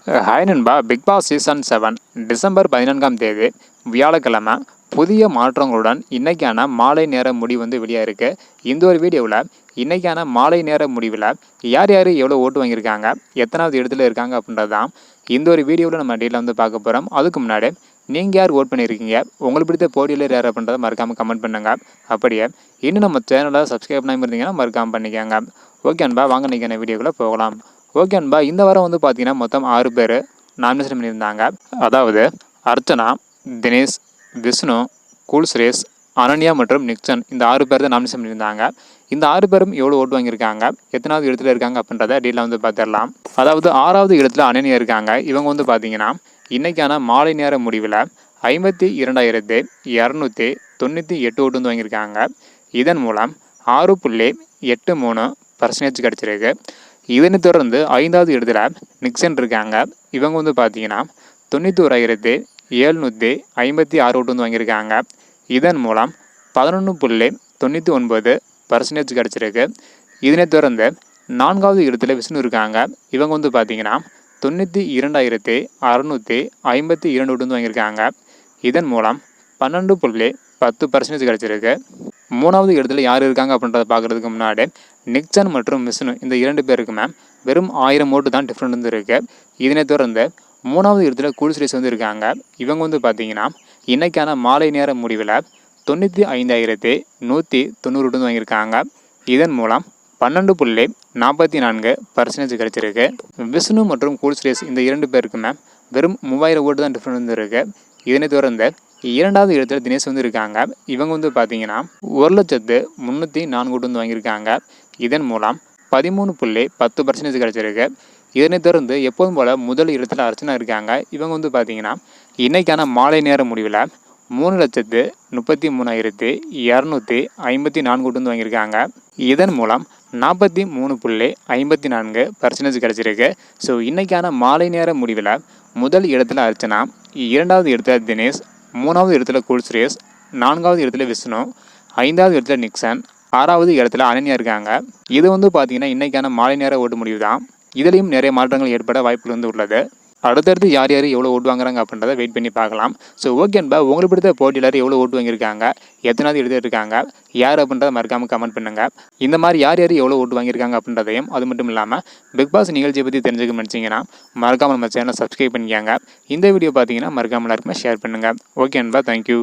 Hi நண்பா. Big Boss season 7 December 14ஆம் தேதி வியாழக்கிழமை புதிய மாற்றங்களுடன் இன்றைக்கான மாலை நேர முடிவு வெளியாக இருக்குது. இந்த ஒரு வீடியோவில் இன்றைக்கான மாலை நேர முடிவில் யார் யார் எவ்வளோ ஓட்டு வாங்கியிருக்காங்க, எத்தனாவது இடத்துல இருக்காங்க அப்படின்றது தான் இந்த ஒரு வீடியோவில் நம்ம டீட்டெயில் பார்க்க போகிறோம். அதுக்கு முன்னாடி நீங்கள் யார் ஓட் பண்ணியிருக்கீங்க, உங்களுக்கு பிடித்த போட்டியில் யார் அப்படின்றத மறக்காமல் கமெண்ட் பண்ணுங்கள். அப்படியே இன்னும் நம்ம சேனலை சப்ஸ்கிரைப் பண்ணாமல் இருந்தீங்கன்னா மறக்காமல் பண்ணிக்கோங்க. ஓகே நண்பா, வாங்க இன்றைக்கான வீடியோக்குள்ளே போகலாம். ஓகே நண்பா, இந்த வாரம் பார்த்தீங்கன்னா மொத்தம் 6 பேர் நாமினேஷன் பண்ணியிருந்தாங்க. அதாவது அர்ச்சனா, தினேஷ், விஷ்ணு, கூல் சுரேஷ், அனன்யா மற்றும் நிக்சன் இந்த 6 பேர் தான் நாமினேஷன் பண்ணியிருந்தாங்க. இந்த 6 பேரும் எவ்வளோ ஓட்டு வாங்கியிருக்காங்க, எத்தனாவது இடத்துல இருக்காங்க அப்படின்றத டீட்டெயில் பார்த்துடலாம். அதாவது 6வது இடத்துல அனன்யா இருக்காங்க. இவங்க பார்த்தீங்கன்னா இன்றைக்கான மாலை நேர முடிவில் 52,298 ஓட்டு வாங்கியிருக்காங்க. இதன் மூலம் 6.83% கிடச்சிருக்கு. இதனை தொடர்ந்து 5வது இடத்துல நிக்சன் இருக்காங்க. இவங்க பார்த்தீங்கன்னா 91,756 ஓட்டு வாங்கியிருக்காங்க. இதன் மூலம் 11.99% கிடச்சிருக்கு. இதனை தொடர்ந்து 4வது இடத்துல விஷ்ணு இருக்காங்க. இவங்க பார்த்தீங்கன்னா 92,652 ஓட்டு வாங்கியிருக்காங்க. இதன் மூலம் 12.10% கிடச்சிருக்கு. 3வது இடத்துல யார் இருக்காங்க அப்படின்றத பார்க்குறதுக்கு முன்னாடி நிக்சன் மற்றும் விஷ்ணு இந்த 2 பேருக்குமே வெறும் 1000 ஓட்டு தான் டிஃப்ரெண்ட் இருக்குது. இதனை தொடர்ந்து 3வது இடத்துல கூல் சுரேஷ் இருக்காங்க. இவங்க பார்த்தீங்கன்னா இன்றைக்கான மாலை நேர முடிவில் 95,190 ஓட்டு வாங்கியிருக்காங்க. இதன் மூலம் 12.44% கிடச்சிருக்கு. விஷ்ணு மற்றும் கூல் சுரேஷ் இந்த 2 பேருக்குமே வெறும் 3000 ஓட்டு தான் டிஃப்ரெண்ட் இருக்குது. இதனை தொடர்ந்து 2வது இடத்துல தினேஷ் இருக்காங்க. இவங்க பார்த்தீங்கன்னா 1,03,004 ஓட்டு வாங்கியிருக்காங்க. இதன் மூலம் 13.10% கிடச்சிருக்கு. இதனை தொடர்ந்து எப்போதும் போல் முதல் இடத்துல அர்ச்சனா இருக்காங்க. இவங்க பார்த்தீங்கன்னா இன்றைக்கான மாலை நேர முடிவில் 3,33,254 ஓட்டு வாங்கியிருக்காங்க. இதன் மூலம் 43.54% கிடச்சிருக்கு. ஸோ இன்றைக்கான மாலை நேர முடிவில் முதல் இடத்துல அர்ச்சனா, 2வது இடத்துல தினேஷ், 3வது இடத்துல கூல் சுரேஷ், 4வது இடத்துல விஷ்ணு, 5வது இடத்துல நிக்சன், 6வது இடத்துல அனன்யா இருக்காங்க. இது பார்த்தீங்கன்னா இன்றைக்கான மாலை நேர ஓட்டு முடிவு தான். இதுலேயும் நிறைய மாற்றங்கள் ஏற்பட வாய்ப்புகள் உள்ளது. அடுத்தடுத்து யார் யார் எவ்வளோ ஓட்டு வாங்குறாங்க அப்படின்றத வெயிட் பண்ணி பார்க்கலாம். ஸோ ஓகே நண்பா, உங்களுக்கு பிடித்த போட்டியாளர் எவ்வளோ ஓட்டு வாங்கியிருக்காங்க, எத்தனாவது இடத்துல இருக்காங்க, யார் அப்படின்றத மறக்காமல் கமெண்ட் பண்ணுங்கள். இந்த மாதிரி யார் யார் எவ்வளோ ஓட்டு வாங்கியிருக்காங்க அப்படின்றதையும், அது மட்டும் இல்லாமல் பிக் பாஸ் நிகழ்ச்சியை பற்றி தெரிஞ்சுக்க நினச்சிங்கன்னா மறக்காமல் நம்ம சேனலை சப்ஸ்கிரைப் பண்ணிக்காங்க. இந்த வீடியோ பார்த்தீங்கன்னா மறக்காமல் எல்லாருக்குமே ஷேர் பண்ணுங்கள். ஓகே நண்பா, தேங்க்யூ.